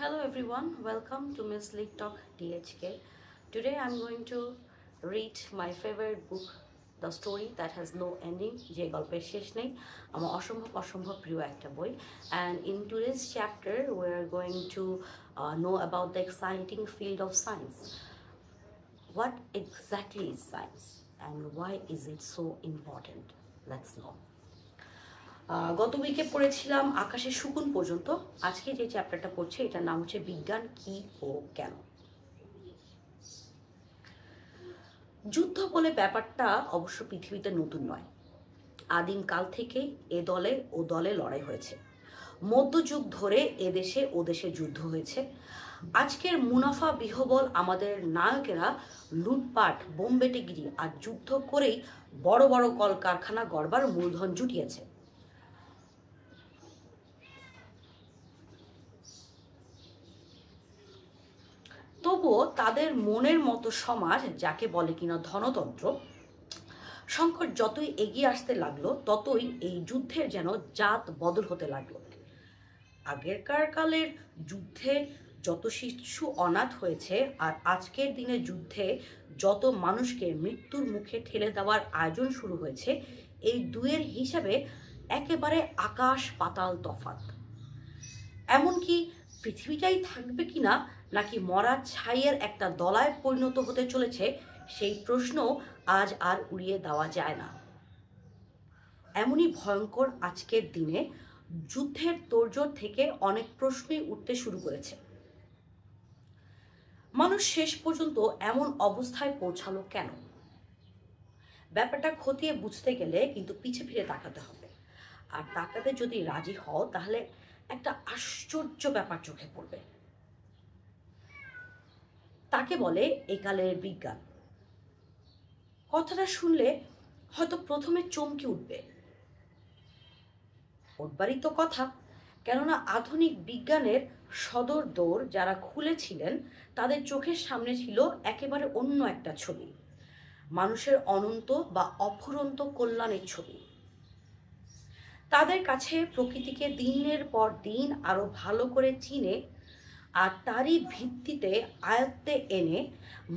Hello everyone, welcome to Miss League Talk DHK. Today I'm going to read my favorite book, The Story That Has No Ending, যে গল্পের শেষ নেই আমার অসম্ভব প্রিয় একটা বই। And in today's chapter we're going to know about the exciting field of science. What exactly is science and why is it so important? Let's know. গত উইকে পড়েছিলাম আকাশের শকুন পর্যন্ত। আজকে যে চ্যাপ্টারটা পড়ছে এটার নাম হচ্ছে বিজ্ঞান কি ও কেন। যুদ্ধ বলে ব্যাপারটা অবশ্য পৃথিবীতে নতুন নয়। আদিম কাল থেকেই এ দলে ও দলে লড়াই হয়েছে। মধ্যযুগ ধরে এদেশে ও দেশে যুদ্ধ হয়েছে। আজকের মুনাফা বিহবল আমাদের নায়কেরা লুটপাট, বোমবেটেগিরি আর যুদ্ধ করেই বড় বড় কলকারখানা গড়বার মূলধন জুটিয়েছে। তবুও তাদের মনের মতো সমাজ, যাকে বলে কিনা ধনতন্ত্র, সংকট যতই এগিয়ে আসতে লাগলো ততই এই যুদ্ধের যেন জাত বদল হতে লাগলো। আগেরকার কালের যুদ্ধে যত শিশু অনাথ হয়েছে আর আজকের দিনে যুদ্ধে যত মানুষকে মৃত্যুর মুখে ঠেলে দেওয়ার আয়োজন শুরু হয়েছে, এই দুয়ের হিসাবে একেবারে আকাশ পাতাল তফাৎ। এমনকি পৃথিবীটাই থাকবে কিনা নাকি মরা ছাইয়ের একটা দলায় পরিণত হতে চলেছে, সেই প্রশ্ন আজ আর উড়িয়ে দেওয়া যায় না। এমনই ভয়ঙ্কর আজকের দিনে যুদ্ধের তোড়জোড় থেকে অনেক প্রশ্নই উঠতে শুরু করেছে। মানুষ শেষ পর্যন্ত এমন অবস্থায় পৌঁছালো কেন? ব্যাপারটা খতিয়ে বুঝতে গেলে কিন্তু পিছে ফিরে তাকাতে হবে। আর তাকাতে যদি রাজি হও তাহলে একটা আশ্চর্য ব্যাপার চোখে পড়বে। তাকে বলে একালের বিজ্ঞান। কথাটা শুনলে হয়তো প্রথমে চমকে উঠবারই তো কথা, কেননা আধুনিক বিজ্ঞানের সদর দৌড় যারা খুলেছিলেন তাদের চোখের সামনে ছিল একেবারে অন্য একটা ছবি, মানুষের অনন্ত বা অফুরন্ত কল্যাণের ছবি। তাদের কাছে প্রকৃতিকে দিনের পর দিন আরো ভালো করে চিনে আর তারই ভিত্তিতে আয়ত্তে এনে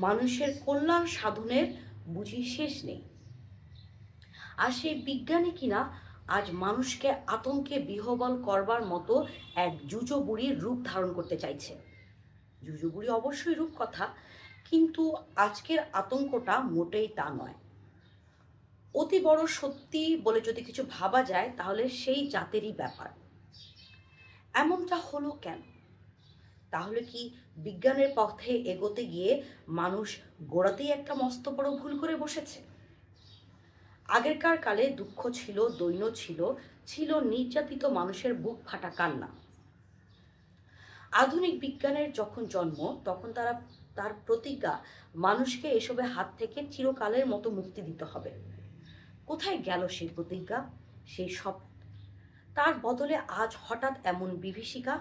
মানুষের কল্যাণ সাধনের বুঝি শেষ নেই। আর সেই বিজ্ঞানী কিনা আজ মানুষকে আতঙ্কে বিহবল করবার মতো এক জুজো বুড়ির রূপ ধারণ করতে চাইছে। জুজো বুড়ি অবশ্যই রূপকথা, কিন্তু আজকের আতঙ্কটা মোটেই তা নয়। অতি বড় সত্যি বলে যদি কিছু ভাবা যায় তাহলে সেই জাতেরই ব্যাপার। এমনটা হলো কেন? তাহলে কি বিজ্ঞানের পথে এগোতে গিয়ে মানুষ গোড়াতেই একটা মস্ত বড় ভুল করে বসেছে? আগেরকার কালে দুঃখ ছিল, দৈন্য ছিল, ছিল নির্যাতিত মানুষের বুক ফাটা কান্না। আধুনিক বিজ্ঞানের যখন জন্ম তখন তার প্রতিজ্ঞা মানুষকে এসবের হাত থেকে চিরকালের মতো মুক্তি দিতে হবে। কোথায় গেল সেই প্রতিজ্ঞা, সেই সব? তার বদলে আজ হঠাৎ এমন বিভীষিকা,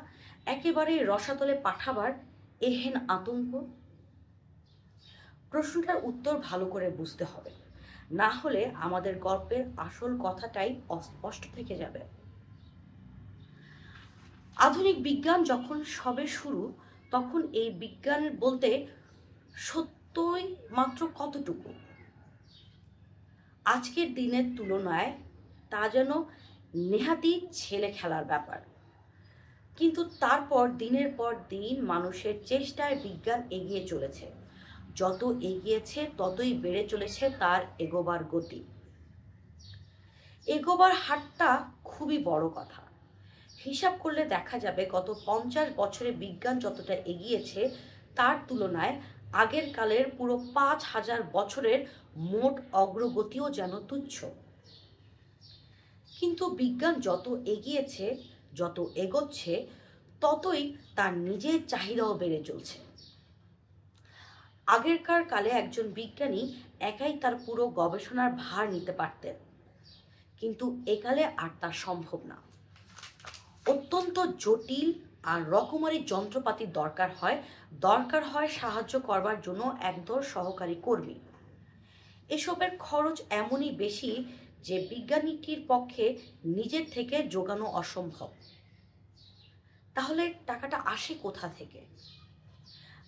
একেবারে রসাতলে পাঠাবার এহেন আতঙ্ক। প্রশ্নটার উত্তর ভালো করে বুঝতে হবে, না হলে আমাদের গল্পের আসল কথাটাই অস্পষ্ট থেকে যাবে। আধুনিক বিজ্ঞান যখন সবে শুরু তখন এই বিজ্ঞান বলতে সত্যই মাত্র কতটুকু? আজকের দিনের তুলনায় তা যেন নেহাতি ছেলে খেলার ব্যাপার। কিন্তু তারপর দিনের পর দিন মানুষের চেষ্টায় বিজ্ঞান এগিয়ে চলেছে। যত এগিয়েছে ততই বেড়ে চলেছে তার এগোবার গতি। এগোবার হারটা খুবই বড় কথা। হিসাব করলে দেখা যাবে গত 50 বছরে বিজ্ঞান যতটা এগিয়েছে তার তুলনায় আগের কালের পুরো 5000 বছরের মোট অগ্রগতিও যেন তুচ্ছ। কিন্তু বিজ্ঞান যত এগিয়েছে, যত এগোচ্ছে, ততই তার নিজের চাহিদাও বেড়ে চলছে। আগেরকার কালে একজন বিজ্ঞানী একাই তার পুরো গবেষণার ভার নিতে পারতেন, কিন্তু একালে আর তা সম্ভব না। অত্যন্ত জটিল আর রকমারি যন্ত্রপাতির দরকার হয় সাহায্য করবার জন্য একদল সহকারী কর্মী। এসবের খরচ এমনই বেশি যে বিজ্ঞানীটির পক্ষে নিজের থেকে জোগানো অসম্ভব। তাহলে টাকাটা আসে কোথা থেকে?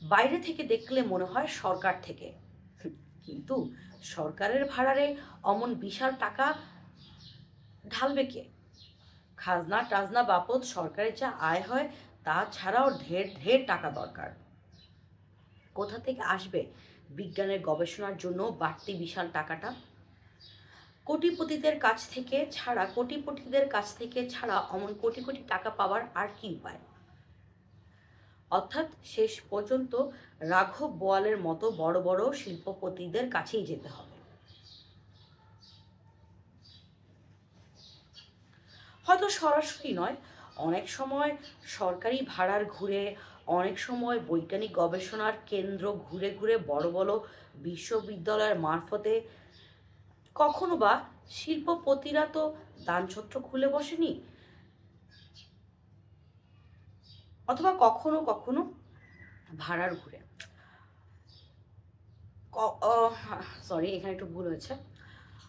বাইরে থেকে দেখলে মনে হয় সরকার থেকে, কিন্তু সরকারের ভাড়ারে অমন বিশাল টাকা ঢালবে কে? খাজনা টাজনা বাবদ সরকারের যা আয় হয় তা ছাড়াও ঢের ঢের টাকা দরকার। কোথা থেকে আসবে বিজ্ঞানের গবেষণার জন্য বাড়তি বিশাল টাকাটা? কোটিপতিদের কাছ থেকে ছাড়া অমন কোটি কোটি টাকা পাওয়ার আর কি উপায়? অর্থাৎ শেষ পর্যন্ত রাঘব বোয়ালের মতো বড় বড় শিল্পপতিদের কাছেই যেতে হবে। হয়তো সরাসরি নয়, অনেক সময় সরকারি ভাড়ার ঘুরে, অনেক সময় বৈজ্ঞানিক গবেষণার কেন্দ্র ঘুরে ঘুরে বড় বড় বিশ্ববিদ্যালয়ের মারফতে, কখনো বা শিল্পপতিরা তো দানছত্র খুলে বসেনি, অথবা কখনো কখনো ভাড়ার ঘুরে, সরি এখানে একটু ভুল হয়েছে,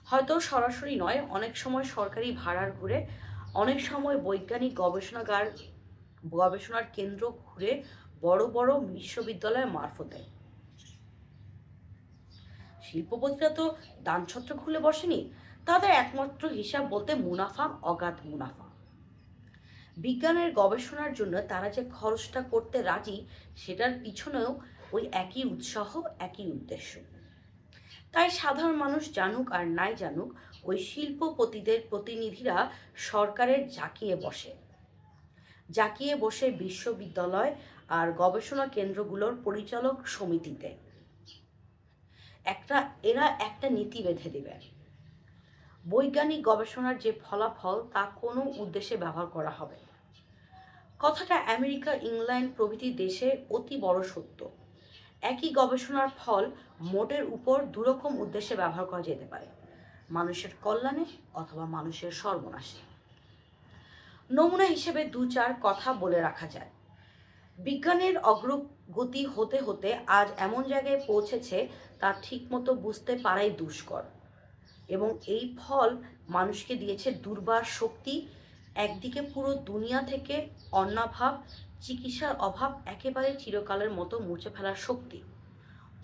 হয়তো সরাসরি নয়, অনেক সময় সরকারি ভাড়ার ঘুরে, অনেক সময় বৈজ্ঞানিক গবেষণার কেন্দ্র ঘুরে বড় বড় বিশ্ববিদ্যালয়ের মারফতে। শিল্পপতিরা তো দানছত্র খুলে বসেনি, তাদের একমাত্র হিসাব বলতে মুনাফা, অগাধ মুনাফা। বিজ্ঞানের গবেষণার জন্য তারা যে খরচটা করতে রাজি, সেটার পিছনেও ওই একই উৎসাহ, একই উদ্দেশ্য। তাই সাধারণ মানুষ জানুক আর নাই জানুক, ওই শিল্পপতিদের প্রতিনিধিরা সরকারের জাকিয়ে বসে বিশ্ববিদ্যালয় আর গবেষণা কেন্দ্রগুলোর পরিচালক সমিতিতে এরা একটা নীতি বেঁধে দেবে। বৈজ্ঞানিক গবেষণার যে ফলাফল তা কোনো উদ্দেশ্যে ব্যবহার করা হবে। কথাটা আমেরিকা, ইংল্যান্ড প্রভৃতি দেশে অতি বড় সত্য। একই গবেষণার ফল মোটের উপর দুরকম উদ্দেশ্যে ব্যবহার করা যেতে পারে, মানুষের কল্যাণে অথবা মানুষের সর্বনাশে। নমুনা হিসেবে দু চার কথা বলে রাখা যায়। বিজ্ঞানের অগ্রগতি হতে হতে আজ এমন জায়গায় পৌঁছেছে তা ঠিকমতো বুঝতে পারাই দুষ্কর, এবং এই ফল মানুষকে দিয়েছে দুর্বার শক্তি। একদিকে পুরো দুনিয়া থেকে অন্নাভাব, চিকিৎসার অভাব একেবারে চিরকালের মতো মুছে ফেলার শক্তি,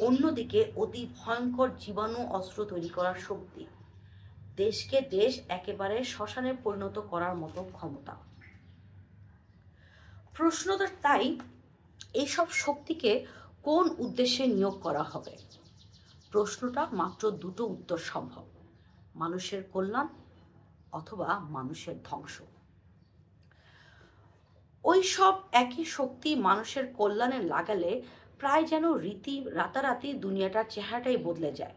অন্যদিকে অতি ভয়ঙ্কর জীবাণু অস্ত্র তৈরি করার শক্তি, দেশকে দেশ একেবারে শ্মশানে পরিণত করার মতো ক্ষমতা। প্রশ্নটা তাই, এইসব শক্তিকে কোন উদ্দেশ্যে নিয়োগ করা হবে? প্রশ্নটা মাত্র দুটো উত্তর সম্ভব: মানুষের কল্যাণ অথবা মানুষের ধ্বংস। ওই সব একই শক্তি মানুষের কল্যাণে লাগালে প্রায় যেন রাতারাতি দুনিয়াটার চেহারাটাই বদলে যায়।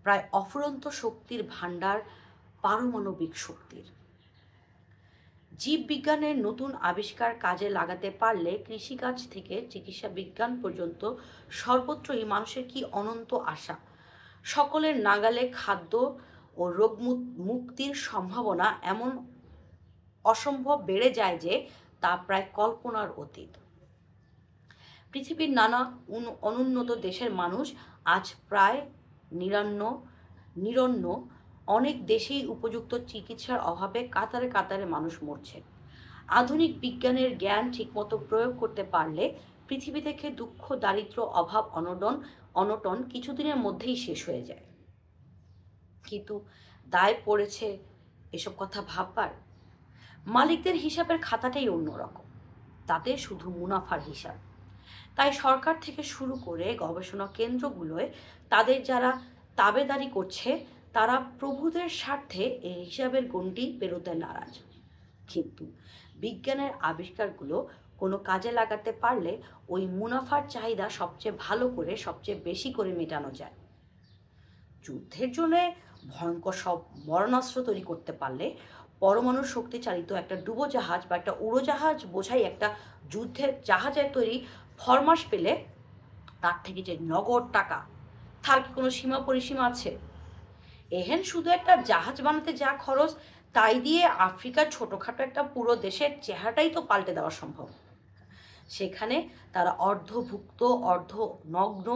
প্রায় অফুরন্ত শক্তির ভাণ্ডার পারমাণবিক শক্তির। জীববিজ্ঞানের নতুন আবিষ্কার কাজে লাগাতে পারলে কৃষিকাজ থেকে চিকিৎসা বিজ্ঞান পর্যন্ত সর্বত্রই মানুষের কি অনন্ত আশা। সকলের নাগালে খাদ্য ও রোগ মুক্তির সম্ভাবনা এমন অসম্ভব বেড়ে যায় যে তা প্রায় কল্পনার অতীত। পৃথিবীর নানা অনুন্নত দেশের মানুষ আজ প্রায় নিরন্ন, অনেক দেশেই উপযুক্ত চিকিৎসার অভাবে কাতারে কাতারে মানুষ মরছে। আধুনিক বিজ্ঞানের জ্ঞান ঠিকমতো প্রয়োগ করতে পারলে পৃথিবী থেকে দুঃখ, দারিদ্র্য, অভাব, অনটন কিছুদিনের মধ্যেই শেষ হয়ে যায়। কিন্তু দায় পড়েছে এসব কথা ভাববার। মালিকদের হিসাবের খাতাটাই অন্যরকম, তাতে শুধু মুনাফার হিসাব। তাই সরকার থেকে শুরু করে গবেষণা কেন্দ্রগুলোয় তাদের যারা তাবেদারি করছে, তারা প্রভুদের স্বার্থে এই হিসাবের গণ্ডি পেরোতে নারাজ। কিন্তু বিজ্ঞানের আবিষ্কারগুলো কোনো কাজে লাগাতে পারলে ওই মুনাফার চাহিদা সবচেয়ে ভালো করে, সবচেয়ে বেশি করে মেটানো যায়। যুদ্ধের জন্য ভয়ঙ্কর সব মরণাস্ত্র তৈরি করতে পারলে পরমাণু শক্তি চালিত একটা ডুবোজাহাজ বা একটা উড়োজাহাজ বোঝাই একটা যুদ্ধের জাহাজের তৈরি ফরমাস পেলে তার থেকে যে নগদ টাকা, তার কি কোনো সীমা পরিসীমা আছে? এহেন শুধু একটা জাহাজ বানাতে যা খরচ, তাই দিয়ে আফ্রিকার ছোটোখাটো একটা পুরো দেশের চেহারাটাই তো পাল্টে দেওয়া সম্ভব। সেখানে তারা অর্ধভুক্ত, অর্ধ নগ্ন,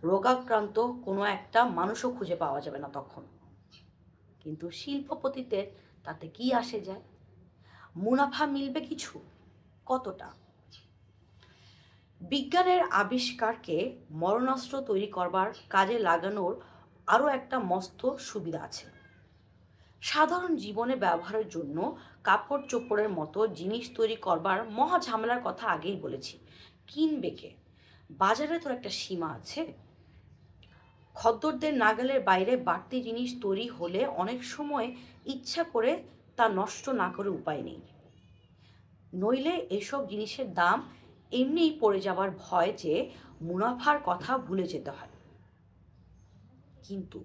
রোগাক্রান্ত কোনো একটা মানুষও খুঁজে পাওয়া যাবে না তখন। কিন্তু শিল্পপতিদের তাতে কি আসে যায়? মুনাফা মিলবে কিছু? কতটা? বিজ্ঞানের আবিষ্কারকে মরণাস্ত্র তৈরি করবার কাজে লাগানোর আরও একটা মস্ত সুবিধা আছে। সাধারণ জীবনে ব্যবহারের জন্য কাপড় চোপড়ের মতো জিনিস তৈরি করবার মহা ঝামেলার কথা আগেই বলেছি। কিনবে কে? বাজারে তো একটা সীমা আছে। খদ্দরদের নাগালের বাইরে বাড়তি জিনিস তৈরি হলে অনেক সময় ইচ্ছা করে তা নষ্ট না করে উপায় নেই। নইলে এসব জিনিসের দাম এমনিই পড়ে যাওয়ার ভয় যে মুনাফার কথা ভুলে যেতে হয়। কিন্তু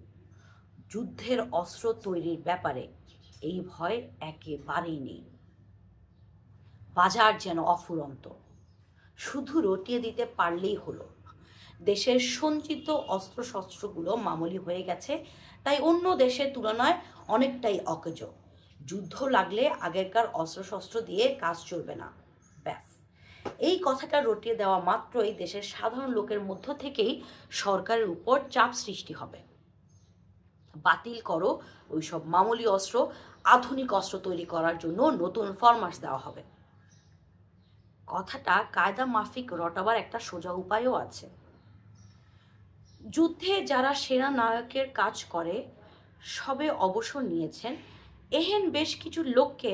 যুদ্ধের অস্ত্র তৈরির ব্যাপারে এই ভয় একেবারেই নেই। বাজার যেন অফুরন্ত, শুধু রটিয়ে দিতে পারলেই হলো। দেশের সঞ্চিত অস্ত্রশস্ত্রগুলো মামুলি হয়ে গেছে, তাই অন্য দেশের তুলনায় অনেকটাই অকেজ। যুদ্ধ লাগলে আগেকার অস্ত্রশস্ত্র দিয়ে কাজ চলবে না, ব্যাস। এই কথাটা রটিয়ে দেওয়া মাত্রই দেশের সাধারণ লোকের মধ্য থেকেই সরকারের উপর চাপ সৃষ্টি হবে। বাতিল করো ওইসব মামুলি অস্ত্র, আধুনিক অস্ত্র তৈরি করার জন্য নতুন ফরমাস দেওয়া হবে। কথাটা কায়দা মাফিক রটাবার একটা সোজা উপায়ও আছে। যুদ্ধে যারা সেনা নায়কের কাজ করে সবে অবসর নিয়েছেন, এহেন বেশ কিছু লোককে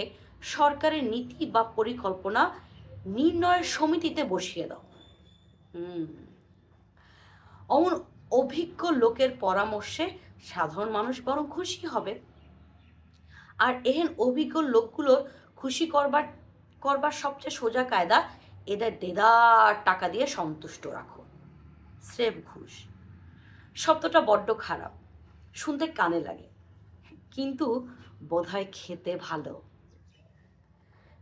সরকারের নীতি বা পরিকল্পনা নির্ণয়ের সমিতিতে বসিয়ে দাও। অমন অভিজ্ঞ লোকের পরামর্শে সাধারণ মানুষ বরং খুশি হবে। আর এহেন অভিজ্ঞ লোকগুলোর খুশি করবার সবচেয়ে সোজা কায়দা, এদের দেদার টাকা দিয়ে সন্তুষ্ট রাখো। স্রেফ ঘুষ। শব্দটা বড্ড খারাপ, শুনতে কানে লাগে, কিন্তু বোধহয় খেতে ভালো।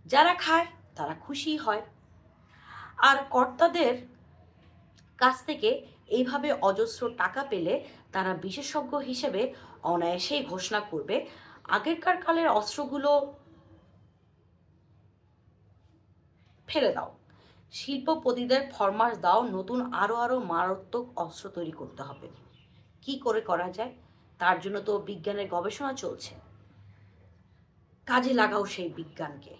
যারা খায় তারা খুশি হয়। আর কর্তাদের কাছ থেকে এইভাবে অজস্র টাকা পেলে তারা বিশেষজ্ঞ হিসেবে অনায়াসেই ঘোষণা করবে, আগেরকার কালের অস্ত্রগুলো ফেলে দাও, শিল্পপতিদের ফরমাস দাও, নতুন আরো মারাত্মক অস্ত্র তৈরি করতে হবে। কি করে করা যায় তার জন্য তো বিজ্ঞানের গবেষণা চলছে। কাজে লাগাও সেই বিজ্ঞানকে।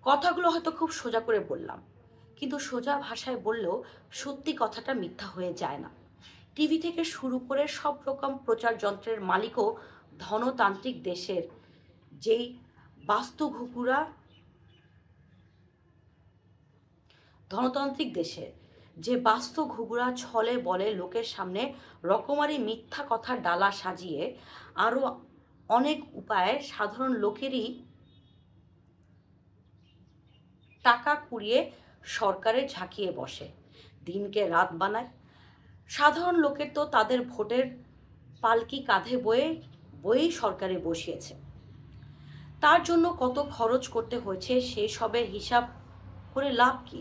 কথাগুলো হয়তো খুব সোজা করে বললাম, কিন্তু সোজা ভাষায় বললেও সত্যি কথাটা মিথ্যা হয়ে যায় না। টিভি থেকে শুরু করে সব রকম প্রচার যন্ত্রের মালিকও ধনতান্ত্রিক দেশের যেই বাস্তু ঘুঘুরা ছলে বলে লোকের সামনে রকমারি মিথ্যা কথার ডালা সাজিয়ে আরো অনেক উপায়ে সাধারণ লোকেরই টাকা কুড়িয়ে সরকারে ঝাঁকিয়ে বসে, দিনকে রাত বানায়। সাধারণ লোকের তো তাদের ভোটের পালকি কাঁধে বয়েই সরকারে বসিয়েছে। তার জন্য কত খরচ করতে হয়েছে সেই সবের হিসাব করে লাভ কি?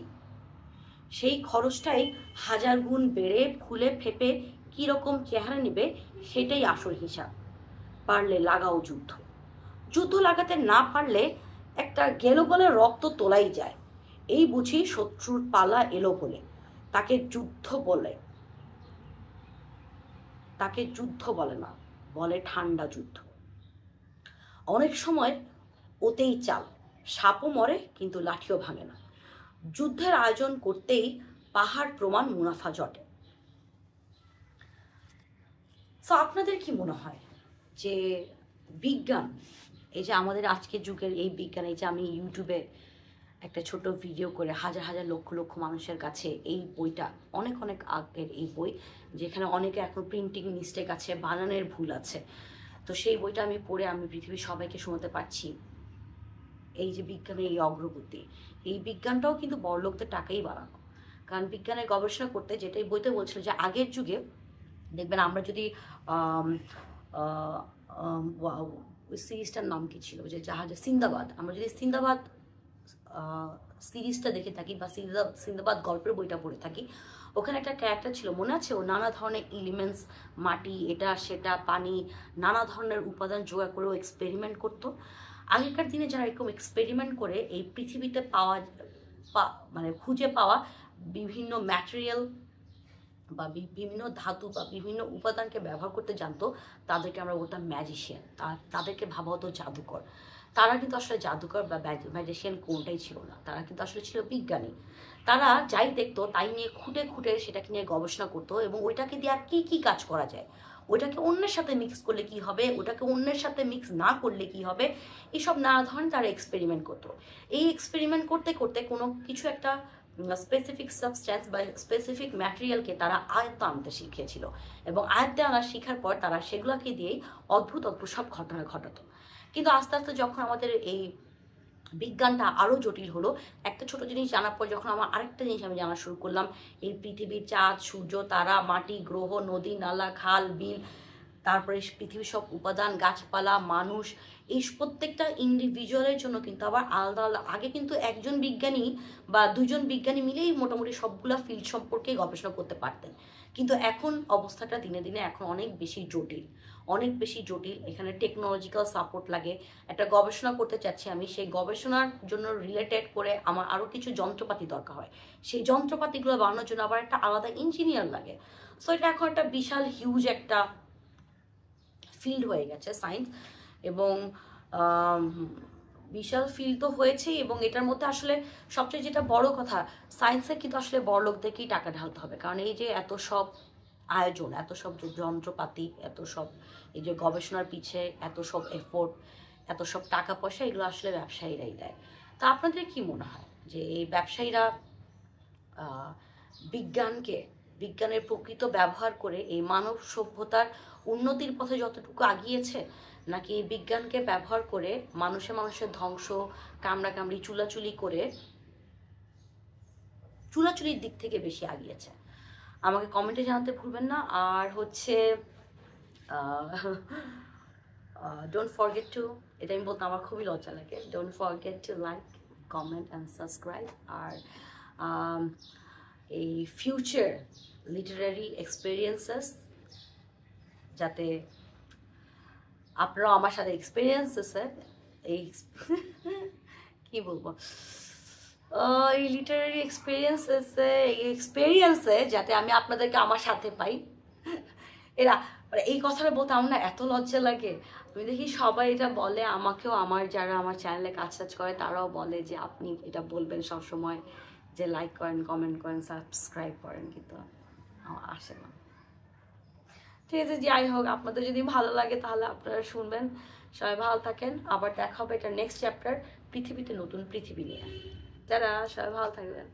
সেই খরচটাই 1000 গুণ বেড়ে ফুলে ফেপে কীরকম চেহারা নেবে সেটাই আসল হিসাব। পারলে লাগাও যুদ্ধ। যুদ্ধ লাগাতে না পারলে একটা গেল বলে রক্ত তোলাই যায়, এই বুঝি শত্রুর পালা এলো বলে। তাকে যুদ্ধ বলে না, বলে ঠান্ডা যুদ্ধ। অনেক সময় ওতেই চাল, সাপও মরে কিন্তু লাঠিও ভাঙে না। যুদ্ধের আয়োজন করতেই পাহাড় প্রমাণ মুনাফা জটে। তো আপনাদের কি মনে হয় যে বিজ্ঞান, এই যে আমাদের আজকের যুগের এই বিজ্ঞান, এই যে আমি ইউটিউবে একটা ছোট ভিডিও করে হাজার হাজার লক্ষ লক্ষ মানুষের কাছে এই বইটা, অনেক আগের এই বই, যেখানে অনেকে এখন প্রিন্টিং মিস্টেক আছে, বানানের ভুল আছে, তো সেই বইটা আমি পড়ে আমি পৃথিবীর সবাইকে শোনাতে পারছি এই যে বিজ্ঞানের এই অগ্রগতি। এই বিজ্ঞানটাও কিন্তু বড়লোকদের টাকাই বাড়ানো। কারণ বিজ্ঞানের গবেষণা করতে যেটাই বইতে বলছিল যে আগের যুগে দেখবেন আমরা যদি ওই সিরিজটার নাম কি ছিল, যে জাহাজে সিন্দাবাদ, আমরা যদি সিন্দাবাদ সিরিজটা দেখে থাকি বা সিন্দাবাদ গল্পের বইটা পড়ে থাকি, ওখানে একটা ক্যারেক্টার ছিল, মনে আছে? ও নানা ধরনের এলিমেন্টস, মাটি, এটা সেটা, পানি, নানা ধরনের উপাদান জোগাড় করে ও এক্সপেরিমেন্ট করতো। আগেকার দিনে যারা এরকম এক্সপেরিমেন্ট করে এই পৃথিবীতে মানে খুঁজে পাওয়া বিভিন্ন ম্যাটেরিয়াল বা বিভিন্ন ধাতু বা বিভিন্ন উপাদানকে ব্যবহার করতে জানতো, তাদেরকে আমরা বলতাম ম্যাজিশিয়ান, তাদেরকে ভাবা হতো জাদুকর। তারা কিন্তু আসলে জাদুকর বা ম্যাজিশিয়ান কোনটাই ছিল না, তারা কিন্তু আসলে ছিল বিজ্ঞানী। তারা যাই দেখতো তাই নিয়ে খুঁটে খুঁটে সেটাকে নিয়ে গবেষণা করতো এবং ওইটাকে দিয়ে আর কী কী কাজ করা যায়, ওইটাকে অন্যের সাথে মিক্স করলে কি হবে, ওটাকে অন্যের সাথে মিক্স না করলে কি হবে, এইসব নানা ধরনের তারা এক্সপেরিমেন্ট করতো। এই এক্সপেরিমেন্ট করতে করতে কোনো কিছু একটা স্পেসিফিক সাবস্ট্যান্স বা স্পেসিফিক ম্যাটেরিয়ালকে তারা আয়ত্ত আনতে শিখিয়েছিল এবং আয়ত্তে আনা শেখার পর তারা সেগুলোকে দিয়েই অদ্ভুত অদ্ভুত সব ঘটনা ঘটাতো। কিন্তু আস্তে আস্তে যখন আমাদের এই বিজ্ঞানটা আরও জটিল হলো, একটা ছোট জিনিস জানার পর যখন আমার আরেকটা জিনিস আমি জানা শুরু করলাম, এই পৃথিবীর চাঁদ, সূর্য, তারা, মাটি, গ্রহ, নদী, নালা, খাল, বিল, তারপরে পৃথিবীর সব উপাদান, গাছপালা, মানুষ, এই প্রত্যেকটা ইন্ডিভিজুয়ালের জন্য কিন্তু আবার আলাদা আলাদা। আগে কিন্তু একজন বিজ্ঞানী বা দুজন বিজ্ঞানী মিলেই মোটামুটি সবগুলা ফিল্ড সম্পর্কে গবেষণা করতে পারতেন, কিন্তু এখন অবস্থাটা দিনে দিনে এখন অনেক বেশি জটিল, অনেক বেশি জটিল। এখানে টেকনোলজিক্যাল সাপোর্ট লাগে। একটা গবেষণা করতে চাচ্ছি আমি, সেই গবেষণার জন্য রিলেটেড করে আমার আরও কিছু যন্ত্রপাতি দরকার হয়, সেই যন্ত্রপাতিগুলো বানানোর জন্য আবার একটা আলাদা ইঞ্জিনিয়ার লাগে। সো এটা এখন একটা বিশাল হিউজ একটা ফিল্ড হয়ে গেছে সায়েন্স, এবং বিশাল ফিল্ড তো হয়েছেই, এবং এটার মধ্যে আসলে সবচেয়ে যেটা বড় কথা, সায়েন্সে কিন্তু আসলে বড়লোকদেরকেই টাকা ঢালতে হবে, কারণ এই যে এত সব আয়োজন, এত সব যন্ত্রপাতি, এত সব এই যে গবেষণার পিছে এত সব এফোর্ট, এত সব টাকা পয়সা, এগুলো আসলে ব্যবসায়ীরাই দেয়। তা আপনাদের কি মনে হয় যে এই ব্যবসায়ীরা বিজ্ঞানকে, বিজ্ঞানের প্রকৃত ব্যবহার করে এই মানব সভ্যতার উন্নতির পথে যতটুকু আগিয়েছে, নাকি এই বিজ্ঞানকে ব্যবহার করে মানুষের ধ্বংস, কামড়াকামড়ি, চুলাচুলির দিক থেকে বেশি আগিয়েছে? আমাকে কমেন্টে জানাতে ভুলবেন না। আর হচ্ছে ডোন্ট ফরগেট টু, এটা আমি বলতে আমার খুবই লজ্জা লাগে, don't forget to like, comment and subscribe. আর এই ফিউচার লিটারারি এক্সপিরিয়েন্সেস যাতে আপনারাও আমার সাথে এক্সপিরিয়েন্সেসে এই কি বলবো, এই লিটারারি এক্সপিরিয়েন্সে যাতে আমি আপনাদেরকে আমার সাথে পাই। এরা মানে এই কথাটা বলতে আমার না এত লজ্জা লাগে। আমি দেখি সবাই এটা বলে, আমাকেও আমার যারা আমার চ্যানেলে কাজ করে তারাও বলে যে আপনি এটা বলবেন সবসময়, যে লাইক করেন, কমেন্ট করেন, সাবস্ক্রাইব করেন, কিন্তু আমার আসে না। ঠিক আছে, যাই হোক, আপনাদের যদি ভালো লাগে তাহলে আপনারা শুনবেন। সবাই ভালো থাকেন, আবার দেখা হবে এটা নেক্সট চ্যাপ্টার, পৃথিবীতে নতুন পৃথিবী নিয়ে। যারা সবাই ভালো থাকবেন।